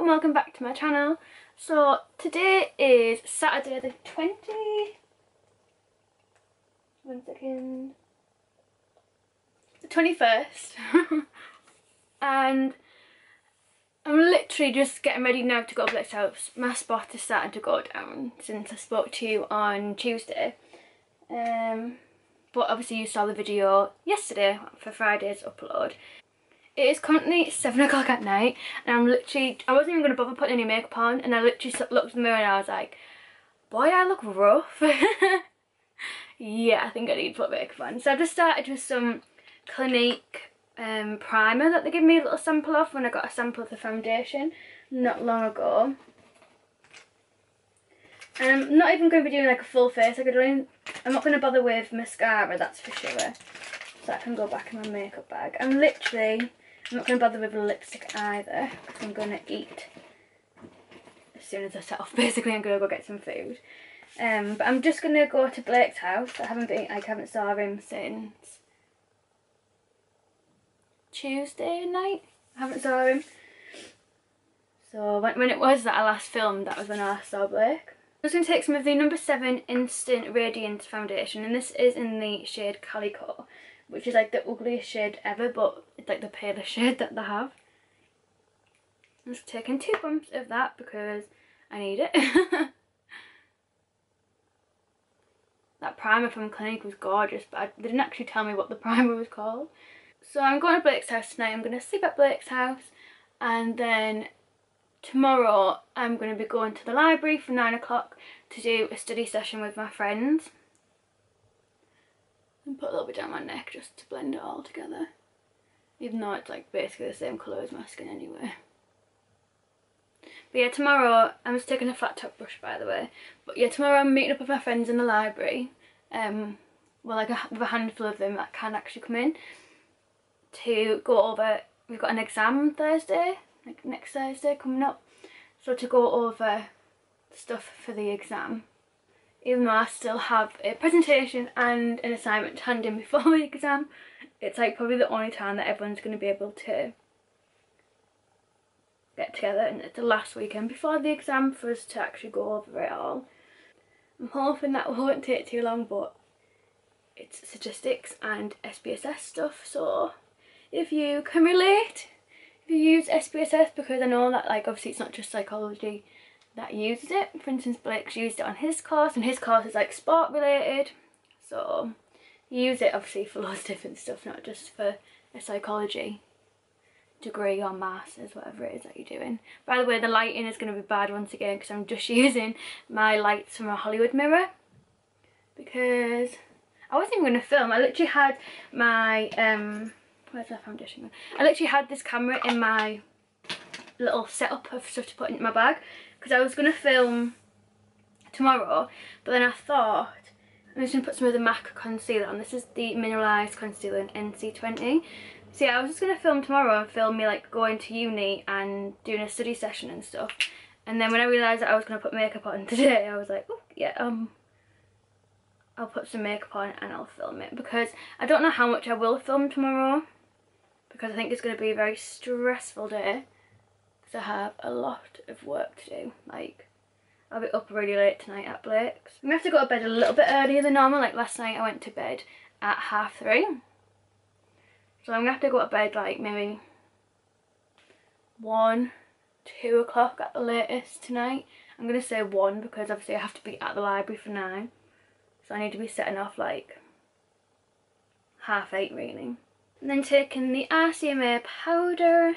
and welcome back to my channel. So today is Saturday the 21st and I'm literally just getting ready now to go to Blake's house. My spot is starting to go down since I spoke to you on Tuesday. But obviously you saw the video yesterday for Friday's upload. It is currently 7 o'clock at night and I wasn't even going to bother putting any makeup on, and I literally looked in the mirror and I was like, boy, I look rough. Yeah, I think I need to put makeup on. So I've just started with some Clinique primer that they gave me a little sample of when I got a sample of the foundation not long ago. And I'm not even going to be doing like a full face. I'm not going to bother with mascara, that's for sure. So I can go back in my makeup bag. I'm not going to bother with a lipstick either because I'm going to eat as soon as I set off. Basically, I'm going to go get some food. But I'm just going to go to Blake's house. I haven't saw him since Tuesday night. I haven't saw him. So when it was that I last filmed, that was when I last saw Blake. I'm just going to take some of the number 7 Instant Radiance Foundation, and this is in the shade Calico, which is like the ugliest shade ever, but it's like the palest shade that they have. I'm just taking 2 pumps of that because I need it. That primer from Clinique was gorgeous, but they didn't actually tell me what the primer was called. So I'm going to Blake's house tonight. I'm going to sleep at Blake's house, and then tomorrow I'm going to be going to the library for 9 o'clock to do a study session with my friends. And put a little bit down my neck just to blend it all together. Even though it's like basically the same colour as my skin anyway. But yeah, tomorrow, I'm just taking a flat top brush by the way. But yeah, tomorrow I'm meeting up with my friends in the library. Well, like with a handful of them that can actually come in. To go over, we've got an exam Thursday, like next Thursday coming up. So to go over stuff for the exam. Even though I still have a presentation and an assignment to hand in before the exam, it's like probably the only time that everyone's going to be able to get together, and it's the last weekend before the exam for us to actually go over it all. I'm hoping that won't take too long, but it's statistics and SPSS stuff, so if you can relate, if you use SPSS, because I know that like obviously it's not just psychology that uses it. For instance, Blake's used it on his course, and his course is like sport related, so you use it obviously for loads of different stuff, not just for a psychology degree or masters, whatever it is that you're doing. By the way, the lighting is going to be bad once again because I'm just using my lights from a Hollywood mirror, because I wasn't even going to film. I literally had my where's my foundation? I literally had this camera in my little setup of stuff to put into my bag because I was going to film tomorrow, but then I thought I'm just going to put some of the MAC concealer on. This is the Mineralised Concealer in NC20. So yeah, I was just going to film tomorrow and film me like going to uni and doing a study session and stuff. And then when I realised that I was going to put makeup on today, I was like, oh yeah, I'll put some makeup on and I'll film it, because I don't know how much I will film tomorrow, because I think it's going to be a very stressful day because I have a lot of work to do. Like, I'll be up really late tonight at Blake's. I'm going to have to go to bed a little bit earlier than normal. Like last night I went to bed at 3:30. So I'm going to have to go to bed like maybe 1, 2 o'clock at the latest tonight. I'm going to say 1 because obviously I have to be at the library for 9. So I need to be setting off like 8:30 really. And then taking the RCMA powder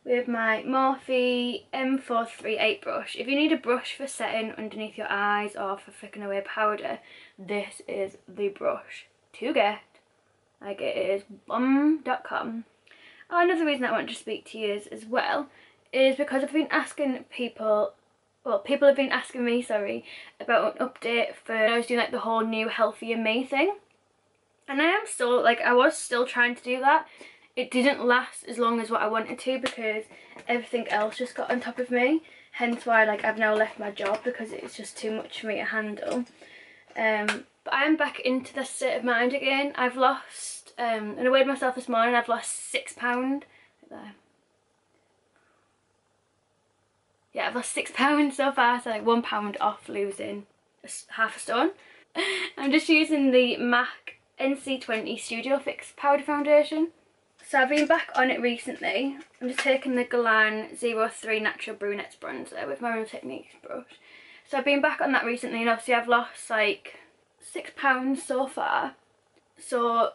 with my Morphe M438 brush. If you need a brush for setting underneath your eyes or for flicking away powder, this is the brush to get. Like, it is bum.com. Oh, another reason I want to speak to you as well is because I've been asking people, well, people have been asking me, sorry, about an update for when I was doing like the whole new Healthier Me thing. And I am still, like, I was still trying to do that. It didn't last as long as what I wanted to because everything else just got on top of me. Hence why, like, I've now left my job because it's just too much for me to handle. But I am back into the state of mind again. I've lost, and I weighed myself this morning, I've lost £6 there. I've lost £6 so far, so like £1 off losing half a stone. I'm just using the MAC NC20 Studio Fix Powder Foundation. So I've been back on it recently. I'm just taking the Glam 03 Natural Brunettes Bronzer with my Real Techniques brush. So I've been back on that recently, and obviously I've lost like £6 so far. So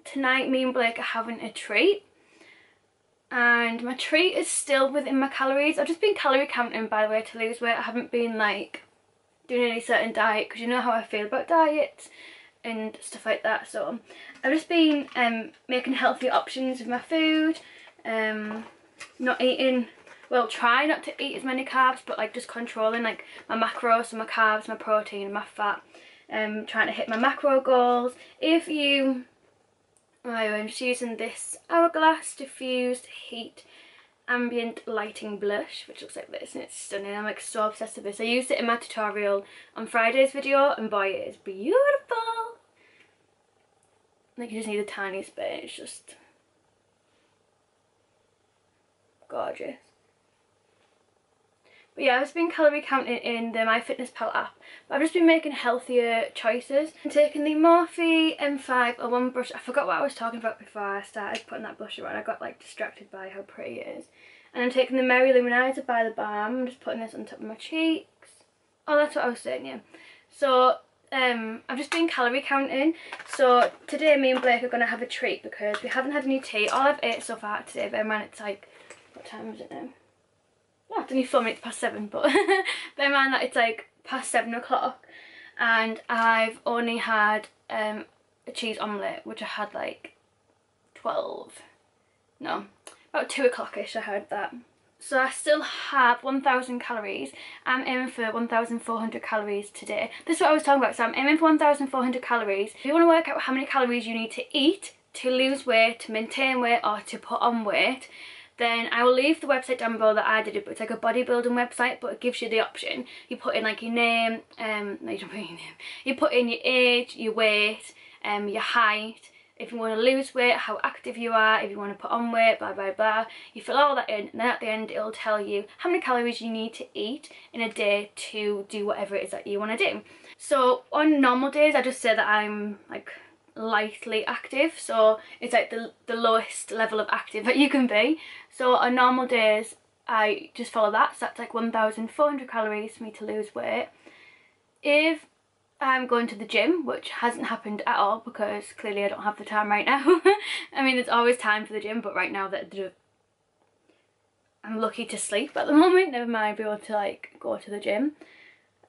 tonight me and Blake are having a treat. And my treat is still within my calories. I've just been calorie counting, by the way, to lose weight. I haven't been like doing any certain diet, because you know how I feel about diets and stuff like that. So I've just been making healthy options with my food, not eating, well, try not to eat as many carbs, but like just controlling like my macros and my carbs, my protein and my fat, trying to hit my macro goals. I'm just using this Hourglass Diffused Heat Ambient Lighting Blush, which looks like this, and it's stunning. I'm like so obsessed with this. I used it in my tutorial on Friday's video, and boy, it is beautiful. Like, you just need the tiniest bit. It's just gorgeous. But yeah, I've just been calorie counting in the MyFitnessPal app, but I've just been making healthier choices. I'm taking the Morphe M501 brush. I forgot what I was talking about before I started putting that blusher on. I got like distracted by how pretty it is. And I'm taking the Mary Luminizer by the Balm. I'm just putting this on top of my cheeks. Oh, that's what I was saying, yeah. So I've just been calorie counting. So today me and Blake are going to have a treat because we haven't had any tea. All I've ate so far today, bear in mind it's like, what time is it now? Oh, it's only 4 minutes past 7, but bear in mind that it's like past 7 o'clock, and I've only had a cheese omelette, which I had like about 2 o'clock-ish I had that. So I still have 1,000 calories. I'm aiming for 1,400 calories today. This is what I was talking about. So I'm aiming for 1,400 calories. If you want to work out how many calories you need to eat to lose weight, to maintain weight, or to put on weight, then I will leave the website down below that I did it, but it's like a bodybuilding website, but it gives you the option. You put in like your name, no, you don't put in your name. You put in your age, your weight, your height, if you want to lose weight, how active you are, if you want to put on weight, blah blah blah. You fill all that in, and then at the end it'll tell you how many calories you need to eat in a day to do whatever it is that you want to do. So on normal days I just say that I'm like lightly active, so it's like the lowest level of active that you can be. So on normal days I just follow that, so that's like 1,400 calories for me to lose weight. If I'm going to the gym, which hasn't happened at all because clearly I don't have the time right now. I mean, there's always time for the gym, but right now that I'm lucky to sleep at the moment, never mind be able to like go to the gym.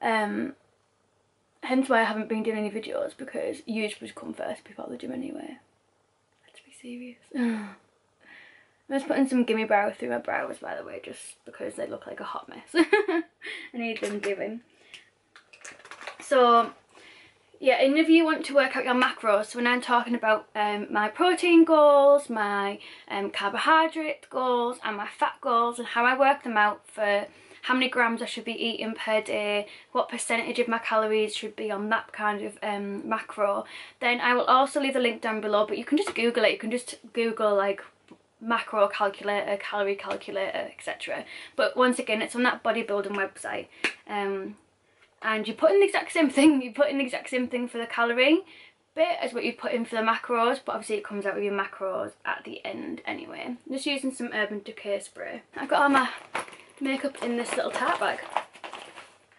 Hence why I haven't been doing any videos, because YouTube would come first before the gym anyway. Let's be serious. I'm just putting some gimme brow through my brows, by the way, just because they look like a hot mess. I need them doing. So yeah, and if you want to work out your macros, so when I'm talking about my protein goals, my carbohydrate goals and my fat goals, and how I work them out for how many grams I should be eating per day, what percentage of my calories should be on that kind of macro, then I will also leave the link down below, but you can just Google it. You can just Google like macro calculator, calorie calculator, etc. But once again, it's on that bodybuilding website. And you put in the exact same thing. You put in the exact same thing for the calorie bit as what you put in for the macros, but obviously it comes out with your macros at the end anyway. I'm just using some Urban Decay spray. I've got all my makeup in this little tart bag.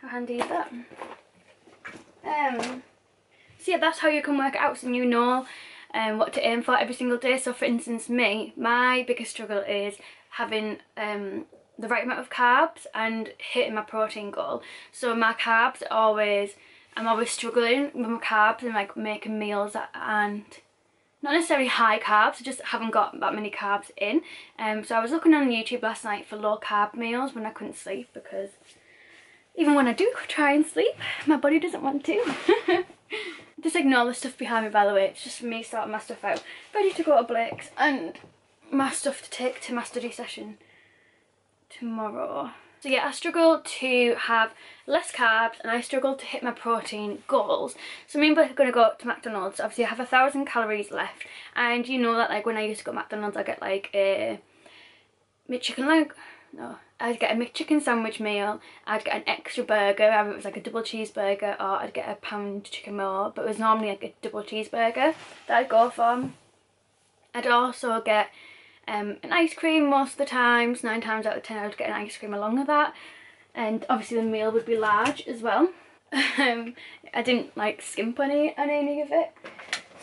How handy is that? So yeah, that's how you can work it out, so you know what to aim for every single day. So for instance, me, my biggest struggle is having the right amount of carbs and hitting my protein goal. So my carbs I'm always struggling with my carbs and like making meals that aren't not necessarily high carbs, I just haven't got that many carbs in. So I was looking on YouTube last night for low carb meals when I couldn't sleep, because even when I do try and sleep, my body doesn't want to. Just ignore the stuff behind me, by the way. It's just me sorting my stuff out, ready to go to Blake's, and my stuff to take to my study session tomorrow. So yeah, I struggle to have less carbs and I struggle to hit my protein goals. So me and Blake are going to go to McDonald's. Obviously I have 1,000 calories left, and you know that like when I used to go to McDonald's I get like a chicken leg, no, I'd get a McChicken sandwich meal, I'd get an extra burger, either it was like a double cheeseburger or I'd get a pound chicken meal, but it was normally like a double cheeseburger that I'd go for. I'd also get an ice cream most of the times. 9 times out of 10 I would get an ice cream along with that, and obviously the meal would be large as well. I didn't like skimp on any of it.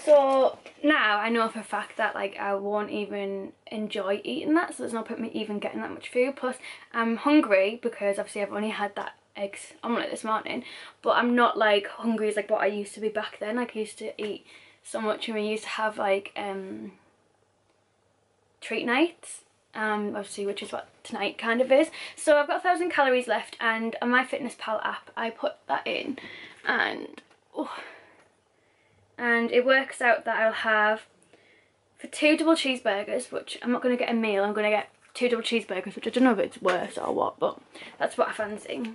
So now I know for a fact that like I won't even enjoy eating that, so there's no point me even getting that much food. Plus I'm hungry because obviously I've only had that eggs omelette this morning, but I'm not like hungry as like what I used to be back then. Like I used to eat so much, and we used to have like treat nights, obviously, which is what tonight kind of is. So I've got 1,000 calories left, and on my MyFitnessPal app I put that in, and it works out that I'll have, for 2 double cheeseburgers, which I'm not going to get a meal, I'm going to get 2 double cheeseburgers, which I don't know if it's worse or what, but that's what I fancy.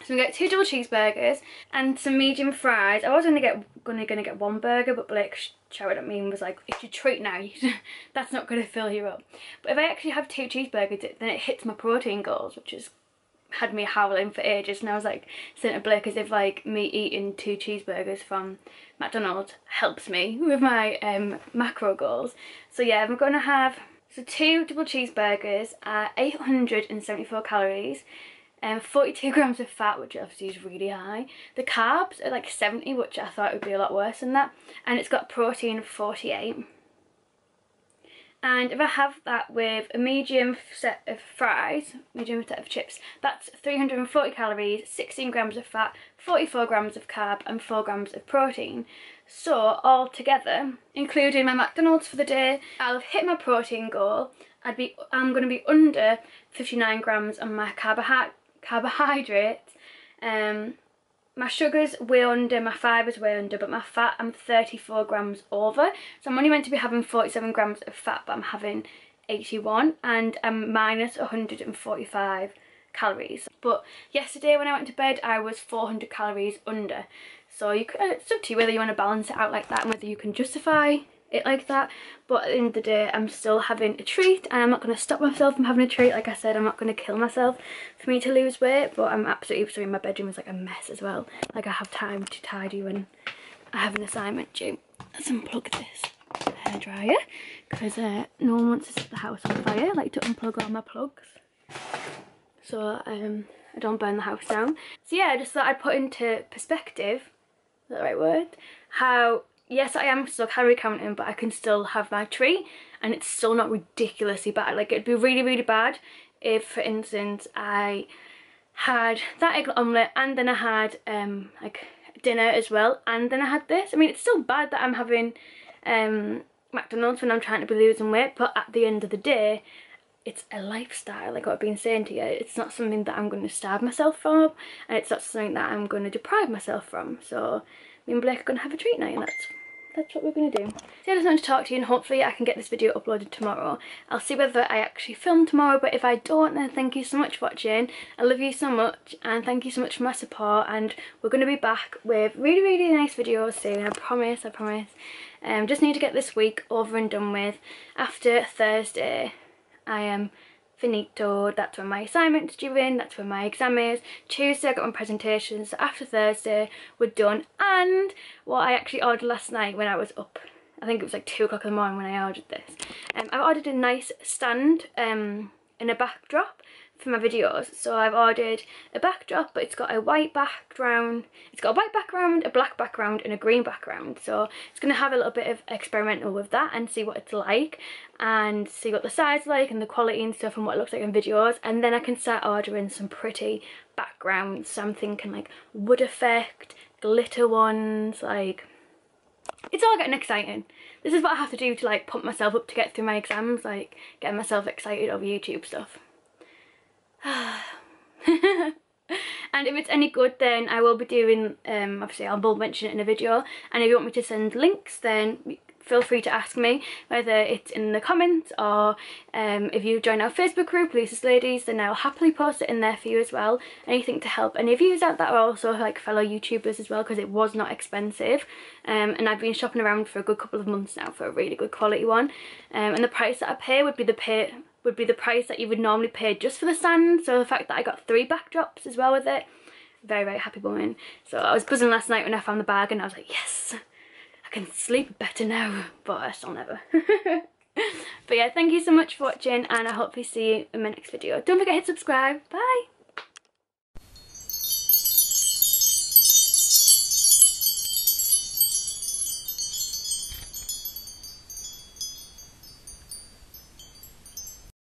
So we get 2 double cheeseburgers and some medium fries. I was only gonna get 1 burger, but Blake shouted at me and was like, "It's your treat now. That's not gonna fill you up." But if I actually have 2 cheeseburgers, then it hits my protein goals, which has had me howling for ages. And I was like saying to Blake, as if like me eating 2 cheeseburgers from McDonald's helps me with my macro goals. So yeah, I'm gonna have 2 double cheeseburgers at 874 calories. 42 grams of fat, which obviously is really high. The carbs are like 70, which I thought would be a lot worse than that. And it's got protein of 48. And if I have that with a medium set of fries, medium set of chips, that's 340 calories, 16 grams of fat, 44 grams of carb and 4 grams of protein. So all together, including my McDonald's for the day, I'll have hit my protein goal. I'm going to be under 59 grams on my carbohydrates. My sugars way under, my fibres way under, but my fat I'm 34 grams over. So I'm only meant to be having 47 grams of fat, but I'm having 81, and I'm minus 145 calories. But yesterday when I went to bed I was 400 calories under. So it's up to you whether you want to balance it out like that and whether you can justify it like that. But at the end of the day I'm still having a treat, and I'm not going to stop myself from having a treat. Like I said, I'm not going to kill myself for me to lose weight, but I'm absolutely sorry, my bedroom is like a mess as well. Like I have time to tidy when I have an assignment due. Let's unplug this hairdryer because no one wants to set the house on fire. I like to unplug all my plugs so I don't burn the house down. So yeah, I just thought I'd put into perspective, is that the right word, how yes, I am still calorie counting, but I can still have my treat and it's still not ridiculously bad. Like it'd be really, really bad if, for instance, I had that egg omelette and then I had like dinner as well and then I had this. I mean, it's still bad that I'm having McDonald's when I'm trying to be losing weight, but at the end of the day, it's a lifestyle, like what I've been saying to you. It's not something that I'm going to starve myself from, and it's not something that I'm going to deprive myself from. So me and Blake are going to have a treat night, and that's what we're going to do. So I just wanted to talk to you, and hopefully I can get this video uploaded tomorrow. I'll see whether I actually film tomorrow, but if I don't, then thank you so much for watching. I love you so much, and thank you so much for my support, and we're going to be back with really, really nice videos soon. I promise, I promise. Just need to get this week over and done with. After Thursday, I am finito. That's when my assignment's due in, that's when my exam is. Tuesday I got my presentation, so after Thursday we're done. And what I actually ordered last night when I was up, I think it was like 2 o'clock in the morning when I ordered this, I ordered a nice stand and a backdrop for my videos. So I've ordered a backdrop, but it's got a white background, a black background and a green background. So it's going to have a little bit of experimental with that and see what it's like and see what the size is like and the quality and stuff and what it looks like in videos. And then I can start ordering some pretty backgrounds. So I'm thinking like wood effect, glitter ones, like it's all getting exciting. This is what I have to do to like pump myself up to get through my exams, like getting myself excited over YouTube stuff. And if it's any good, then I will be doing, obviously I will mention it in a video, and if you want me to send links, then feel free to ask me, whether it's in the comments or if you join our Facebook group, Luce's Ladies, then I'll happily post it in there for you as well. Anything to help any of you out that are also like fellow YouTubers as well, because it was not expensive, and I've been shopping around for a good couple of months now for a really good quality one, and the price that I pay would be the would be the price that you would normally pay just for the stand. So the fact that I got 3 backdrops as well with it, very, very happy woman. So I was buzzing last night when I found the bag and I was like, yes, I can sleep better now, but I still never. But yeah, thank you so much for watching and I hope to see you in my next video. Don't forget to hit subscribe. Bye!